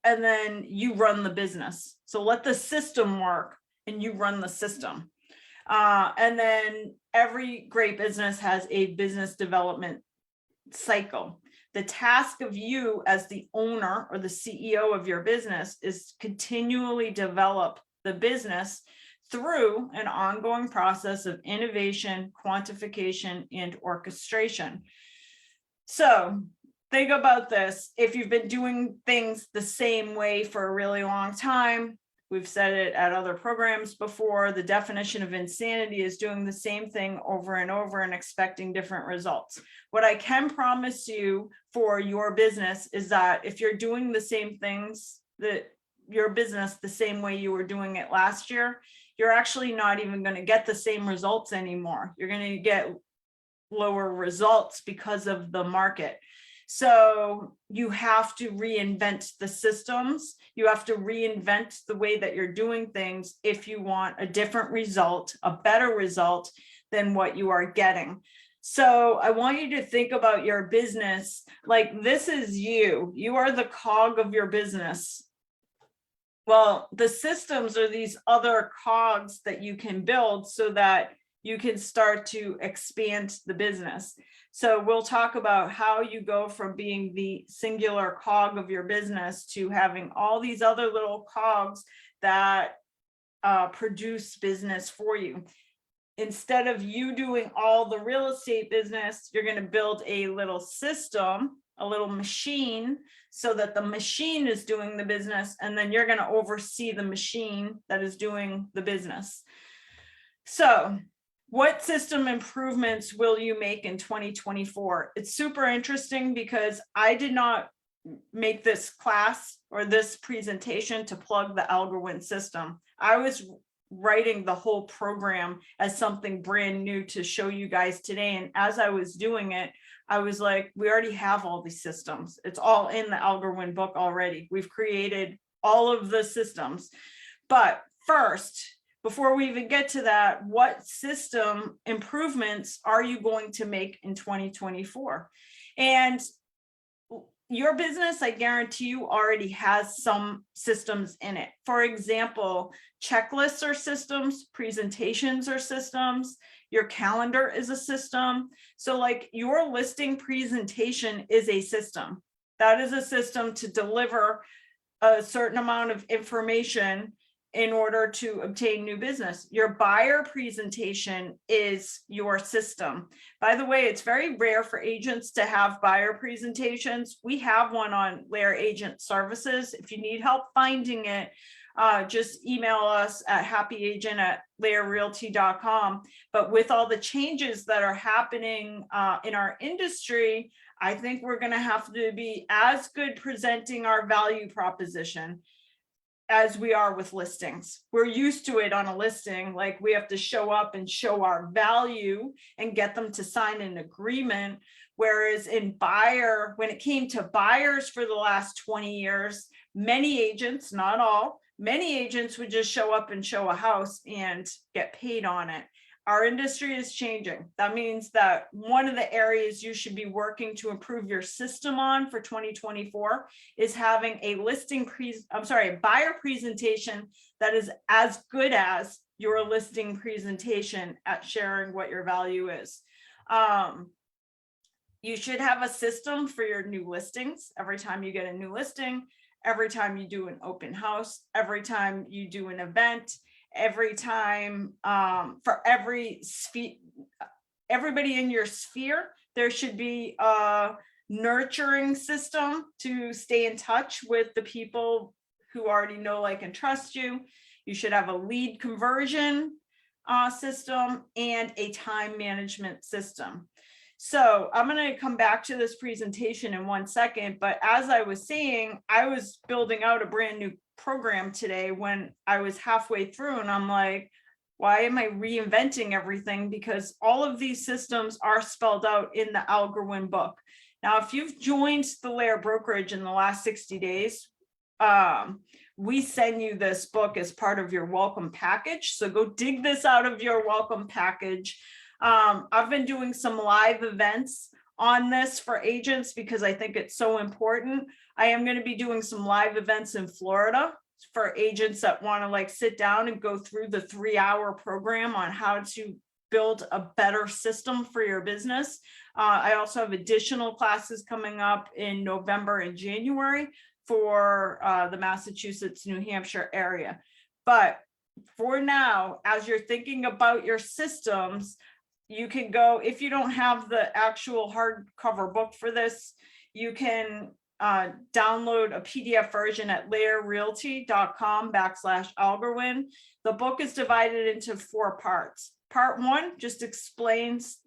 and then you run the business. So let the system work and you run the system. And then every great business has a business development cycle. The task of you as the owner or the CEO of your business is continually develop the business through an ongoing process of innovation, quantification, and orchestration. So think about this. If you've been doing things the same way for a really long time, we've said it at other programs before, the definition of insanity is doing the same thing over and over and expecting different results. What I can promise you for your business is that if you're doing the same things that your business the same way you were doing it last year, you're actually not even going to get the same results anymore. You're going to get lower results because of the market. So you have to reinvent the systems. You have to reinvent the way that you're doing things if you want a different result, a better result than what you are getting. So I want you to think about your business like this is you. You are the cog of your business. Well, the systems are these other cogs that you can build so that you can start to expand the business. So we'll talk about how you go from being the singular cog of your business to having all these other little cogs that produce business for you. Instead of you doing all the real estate business, you're going to build a little system, a little machine, so that the machine is doing the business, and then you're going to oversee the machine that is doing the business. So what system improvements will you make in 2024? It's super interesting because I did not make this class or this presentation to plug the Algorand system. I was writing the whole program as something brand new to show you guys today. And as I was doing it, I was like, we already have all these systems. It's all in the Algorand book already. We've created all of the systems. But first, before we even get to that, what system improvements are you going to make in 2024? And your business, I guarantee you, already has some systems in it. For example, checklists are systems, presentations are systems, your calendar is a system. So like your listing presentation is a system. That is a system to deliver a certain amount of information in order to obtain new business. Your buyer presentation is your system. By the way, it's very rare for agents to have buyer presentations. We have one on LAER Agent Services. If you need help finding it, just email us at happyagent@laerrealty.com. But with all the changes that are happening in our industry, I think we're going to have to be as good presenting our value proposition as we are with listings. We're used to it on a listing, like we have to show up and show our value and get them to sign an agreement. Whereas in buyer, when it came to buyers for the last 20 years, many agents, not all, many agents would just show up and show a house and get paid on it. Our industry is changing. That means that one of the areas you should be working to improve your system on for 2024 is having a buyer presentation that is as good as your listing presentation at sharing what your value is. You should have a system for your new listings. Every time you get a new listing, every time you do an open house, every time you do an event, every time for every sphere, everybody in your sphere, there should be a nurturing system to stay in touch with the people who already know, like, and trust you. You should have a lead conversion system and a time management system. So I'm going to come back to this presentation in 1 second, but as I was saying, I was building out a brand new program today when I was halfway through, and I'm like, why am I reinventing everything? Because all of these systems are spelled out in the Algorand book. Now, if you've joined the LAER brokerage in the last 60 days, we send you this book as part of your welcome package. So go dig this out of your welcome package. I've been doing some live events on this for agents because I think it's so important. I am going to be doing some live events in Florida for agents that want to like sit down and go through the 3-hour program on how to build a better system for your business. I also have additional classes coming up in November and January for the Massachusetts, New Hampshire area. But for now, as you're thinking about your systems, you can go, if you don't have the actual hardcover book for this, you can download a PDF version at laerrealty.com/Algorwin. The book is divided into 4 parts. Part 1 just explains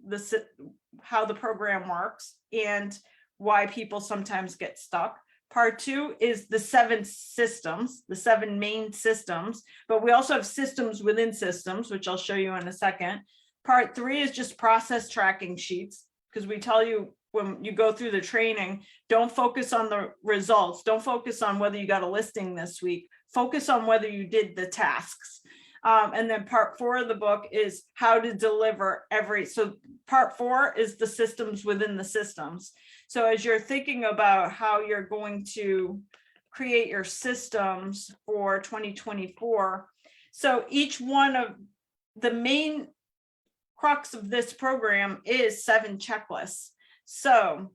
how the program works and why people sometimes get stuck. Part 2 is the 7 systems, the 7 main systems, but we also have systems within systems, which I'll show you in a second. Part 3 is just process tracking sheets, because we tell you when you go through the training, don't focus on the results. Don't focus on whether you got a listing this week. Focus on whether you did the tasks. And then part 4 of the book is how to deliver so part 4 is the systems within the systems. So as you're thinking about how you're going to create your systems for 2024, so each one of the main crux of this program is 7 checklists. So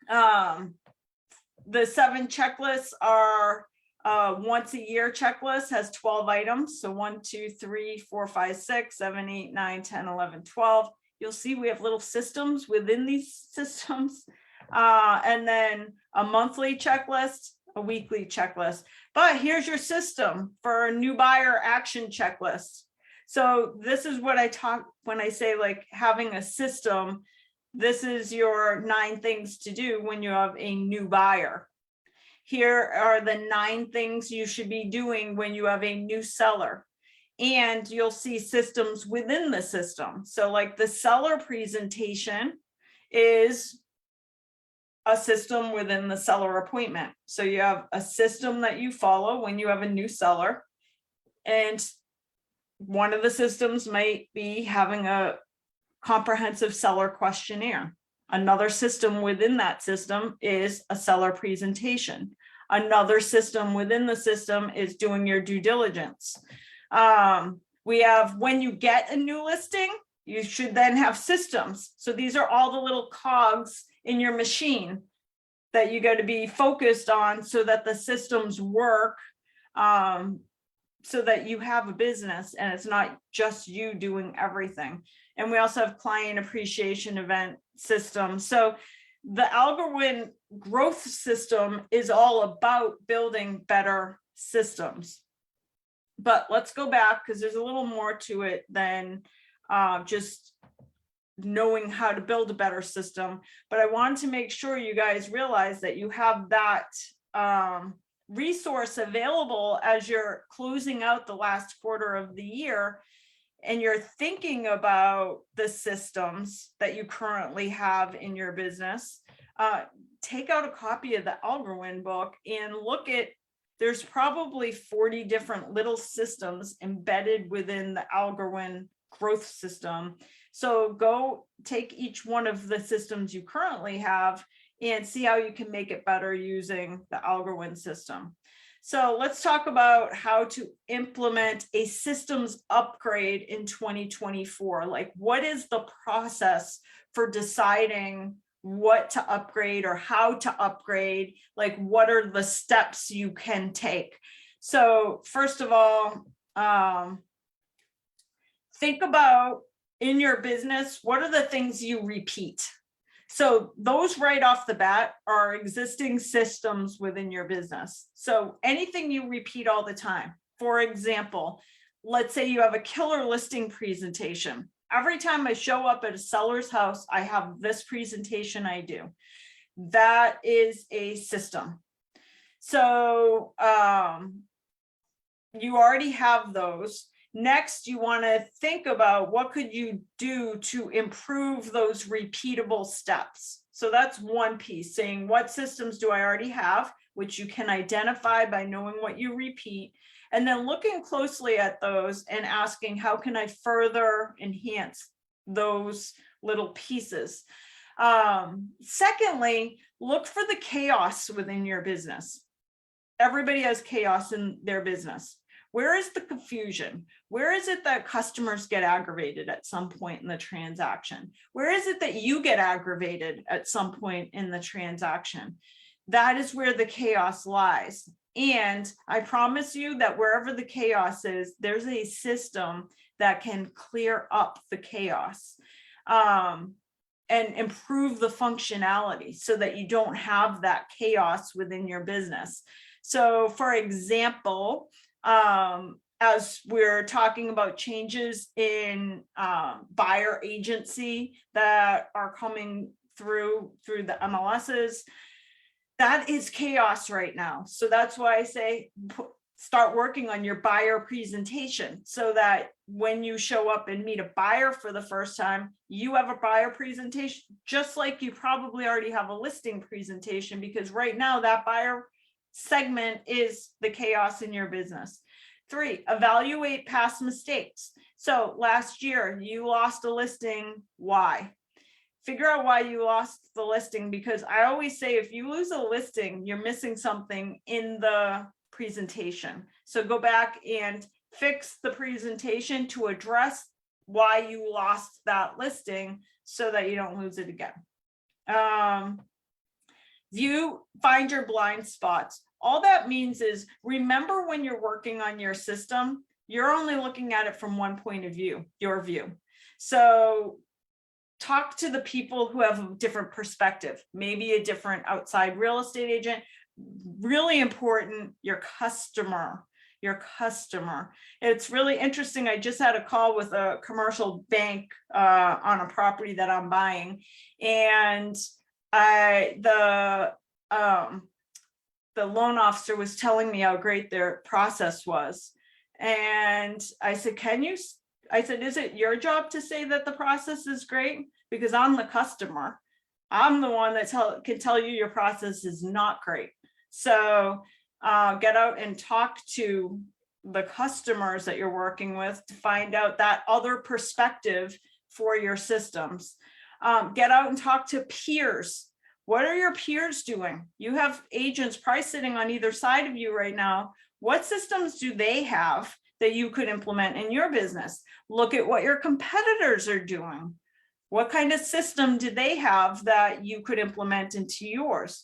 the 7 checklists are once a year checklist, has 12 items. So 1, 2, 3, 4, 5, 6, 7, 8, 9, 10, 11, 12. You'll see we have little systems within these systems. And then a monthly checklist, a weekly checklist. But here's your system for a new buyer action checklist. So this is what I talk when I say like having a system. This is your 9 things to do when you have a new buyer. Here are the 9 things you should be doing when you have a new seller. And you'll see systems within the system. So like the seller presentation is a system within the seller appointment. So you have a system that you follow when you have a new seller. And one of the systems might be having a comprehensive seller questionnaire. Another system within that system is a seller presentation. Another system within the system is doing your due diligence. We have when you get a new listing, you should then have systems. So these are all the little cogs in your machine that you got to be focused on so that the systems work, so that you have a business and it's not just you doing everything. And we also have client appreciation event system. So the Algorwin growth system is all about building better systems. But let's go back because there's a little more to it than just knowing how to build a better system. But I wanted to make sure you guys realize that you have that resource available as you're closing out the last quarter of the year and you're thinking about the systems that you currently have in your business. Take out a copy of the Algorwin book and look at, there's probably 40 different little systems embedded within the Algorwin growth system. So go take each one of the systems you currently have and see how you can make it better using the Algorwin system. So let's talk about how to implement a systems upgrade in 2024. Like, what is the process for deciding what to upgrade or how to upgrade? Like, what are the steps you can take? So first of all, think about in your business, what are the things you repeat? So those right off the bat are existing systems within your business. So anything you repeat all the time. For example, let's say you have a killer listing presentation. Every time I show up at a seller's house, I have this presentation I do. That is a system. So you already have those. Next, you want to think about what could you do to improve those repeatable steps. So that's one piece, saying what systems do I already have, which you can identify by knowing what you repeat, and then looking closely at those and asking, how can I further enhance those little pieces? Secondly, look for the chaos within your business. Everybody has chaos in their business. Where is the confusion? Where is it that customers get aggravated at some point in the transaction? Where is it that you get aggravated at some point in the transaction? That is where the chaos lies. And I promise you that wherever the chaos is, there's a system that can clear up the chaos and improve the functionality so that you don't have that chaos within your business. So for example, as we're talking about changes in buyer agency that are coming through the MLSs, that is chaos right now. So that's why I say start working on your buyer presentation so that when you show up and meet a buyer for the first time, you have a buyer presentation, just like you probably already have a listing presentation, because right now that buyer segment is the chaos in your business. 3, evaluate past mistakes. So last year you lost a listing. Why? Figure out why you lost the listing, because I always say if you lose a listing, you're missing something in the presentation. So go back and fix the presentation to address why you lost that listing so that you don't lose it again. Find your blind spots. All that means is remember when you're working on your system, you're only looking at it from one point of view, your view. So talk to the people who have a different perspective, maybe a different outside real estate agent. Really important, your customer. It's really interesting. I just had a call with a commercial bank on a property that I'm buying, and the loan officer was telling me how great their process was. And I said, is it your job to say that the process is great? Because I'm the customer. I'm the one that can tell you your process is not great. So get out and talk to the customers that you're working with to find out that other perspective for your systems. Get out and talk to peers. What are your peers doing? You have agents probably sitting on either side of you right now. What systems do they have that you could implement in your business? Look at what your competitors are doing. What kind of system do they have that you could implement into yours?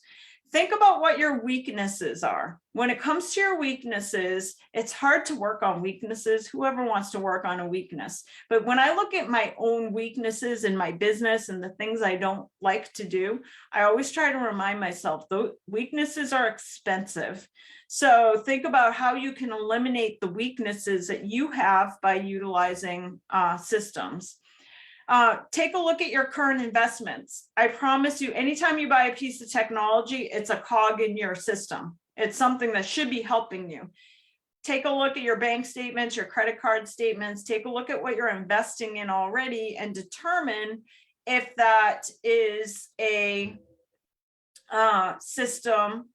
Think about what your weaknesses are. When it comes to your weaknesses, it's hard to work on weaknesses. Whoever wants to work on a weakness. But when I look at my own weaknesses in my business and the things I don't like to do, I always try to remind myself those weaknesses are expensive. So think about how you can eliminate the weaknesses that you have by utilizing systems. Take a look at your current investments. I promise you, anytime you buy a piece of technology, it's a cog in your system. It's something that should be helping you. Take a look at your bank statements, your credit card statements. Take a look at what you're investing in already and determine if that is a system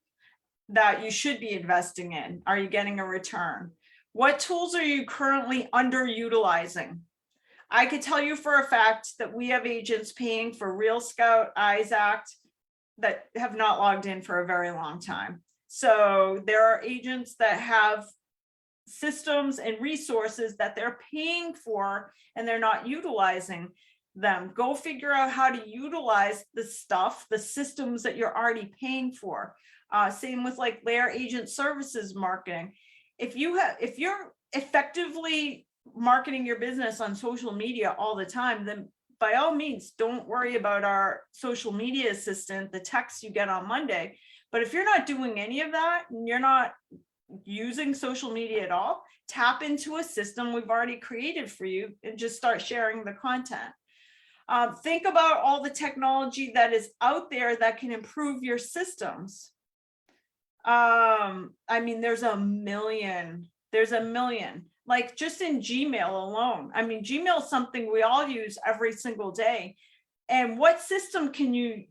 that you should be investing in. Are you getting a return? What tools are you currently underutilizing? I could tell you for a fact that we have agents paying for Real Scout, Act that have not logged in for a very long time. So there are agents that have systems and resources that they're paying for and they're not utilizing them. Go figure out how to utilize the stuff, the systems that you're already paying for. Same with like LAER agent services marketing. If you're effectively marketing your business on social media all the time, then by all means, don't worry about our social media assistant, the text you get on Monday. But if you're not doing any of that, and you're not using social media at all, tap into a system we've already created for you and just start sharing the content. Think about all the technology that is out there that can improve your systems. I mean, there's a million. Like just in Gmail alone. I mean, Gmail is something we all use every single day. And what system can you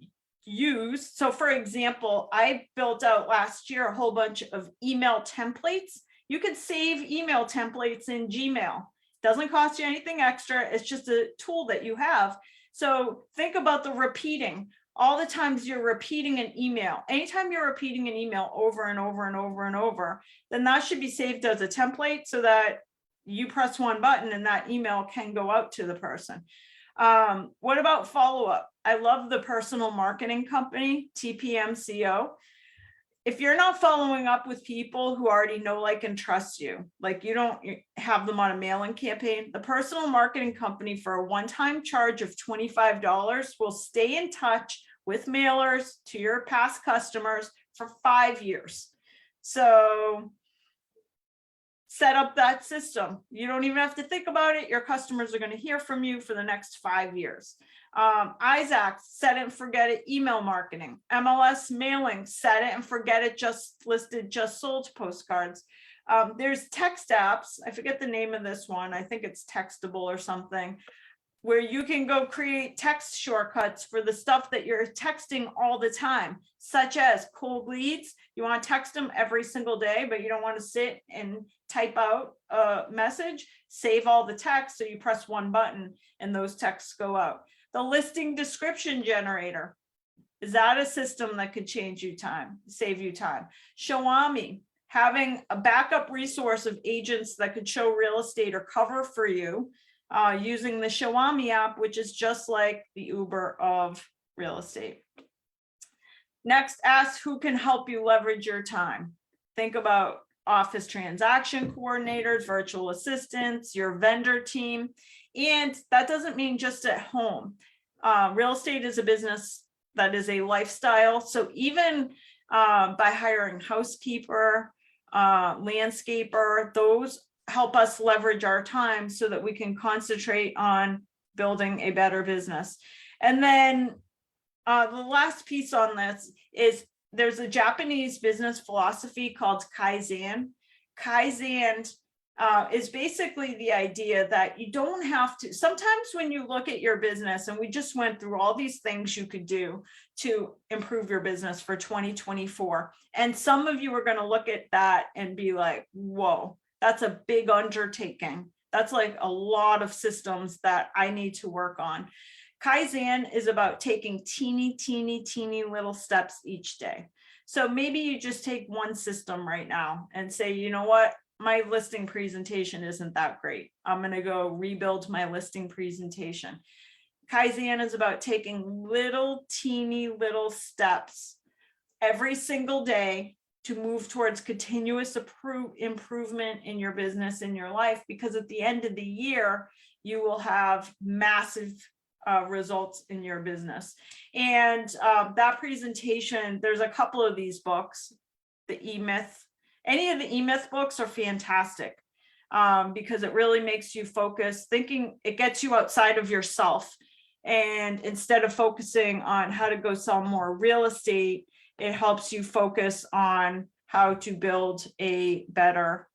use? So for example, I built out last year a whole bunch of email templates. You could save email templates in Gmail. Doesn't cost you anything extra. It's just a tool that you have. So think about the repeating. All the times you're repeating an email, anytime you're repeating an email over and over and over and over, then that should be saved as a template so that you press one button and that email can go out to the person. What about follow-up? I love the personal marketing company, TPMCO. If you're not following up with people who already know, like, and trust you, like you don't have them on a mailing campaign, the personal marketing company for a one-time charge of $25 will stay in touch with mailers to your past customers for 5 years. So set up that system. You don't even have to think about it. Your customers are going to hear from you for the next 5 years. Isaac, set it and forget it, email marketing. MLS mailing, set it and forget it, just listed, just sold postcards. There's text apps. I forget the name of this one. I think it's Textable or something, where you can go create text shortcuts for the stuff that you're texting all the time, such as cold leads. You want to text them every single day, but you don't want to sit and type out a message. Save all the text, so you press one button and those texts go out. The listing description generator, is that a system that could save you time? Xiaomi, having a backup resource of agents that could show real estate or cover for you, using the Xiaomi app, which is just like the Uber of real estate. Next, ask who can help you leverage your time. Think about office transaction coordinators, virtual assistants, your vendor team. And that doesn't mean just at home. Real estate is a business that is a lifestyle. So even by hiring housekeeper, landscaper, those help us leverage our time so that we can concentrate on building a better business. And then the last piece on this is there's a Japanese business philosophy called Kaizen. Kaizen is basically the idea that you don't have to, sometimes when you look at your business, and we just went through all these things you could do to improve your business for 2024. And some of you are going to look at that and be like, whoa, that's a big undertaking. That's like a lot of systems that I need to work on. Kaizen is about taking teeny little steps each day. So maybe you just take one system right now and say, you know what, my listing presentation isn't that great. I'm going to go rebuild my listing presentation. Kaizen is about taking teeny little steps every single day to move towards continuous improvement in your business, in your life, because at the end of the year, you will have massive results in your business. And that presentation, there's a couple of these books, the E-Myth. Any of the E-Myth books are fantastic because it really makes you focus, thinking, it gets you outside of yourself. And instead of focusing on how to go sell more real estate, it helps you focus on how to build a better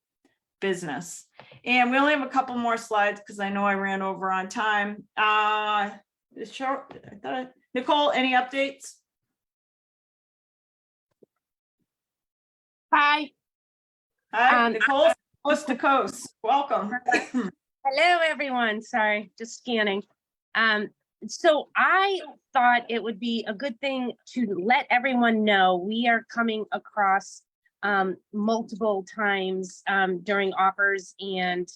business. And we only have a couple more slides because I know I ran over on time. Nicole, any updates? Hi. Hi, Nicole, coast to coast. Welcome. Hello, everyone. Sorry, just scanning. So I thought it would be a good thing to let everyone know we are coming across multiple times during offers and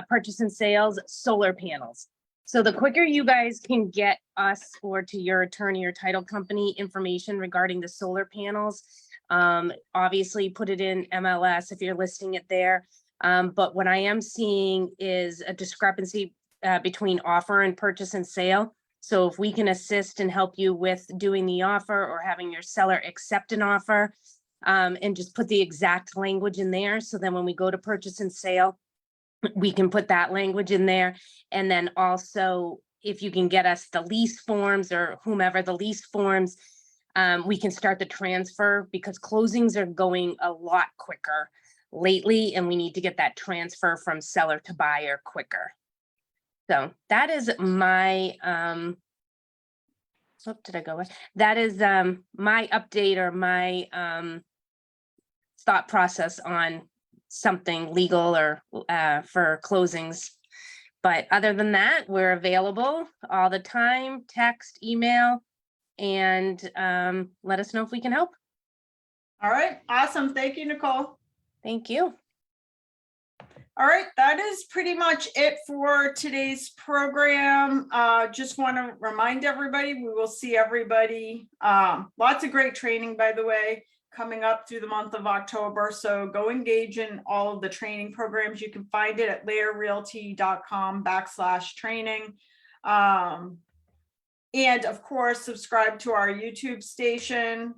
purchase and sales solar panels. So the quicker you guys can get us or to your attorney or title company information regarding the solar panels, obviously put it in MLS if you're listing it there. But what I am seeing is a discrepancy between offer and purchase and sale. So if we can assist and help you with doing the offer or having your seller accept an offer and just put the exact language in there. So then when we go to purchase and sale, we can put that language in there. And then also, if you can get us the lease forms or whomever the lease forms, we can start the transfer because closings are going a lot quicker lately, and we need to get that transfer from seller to buyer quicker. So that is my, what did I go with? That is my update or my thought process on something legal or for closings But other than that, we're available all the time, text, email, and let us know if we can help. All right, awesome. Thank you, Nicole. Thank you. All right, that is pretty much it for today's program. Just want to remind everybody, we will see everybody. Lots of great training, by the way, coming up through the month of October. So go engage in all of the training programs. You can find it at laerrealty.com/training. And of course, subscribe to our YouTube station,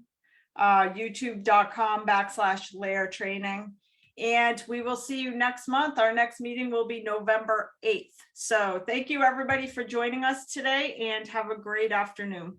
youtube.com/LAER training. And we will see you next month. Our next meeting will be November 8th. So thank you, everybody, for joining us today, and have a great afternoon.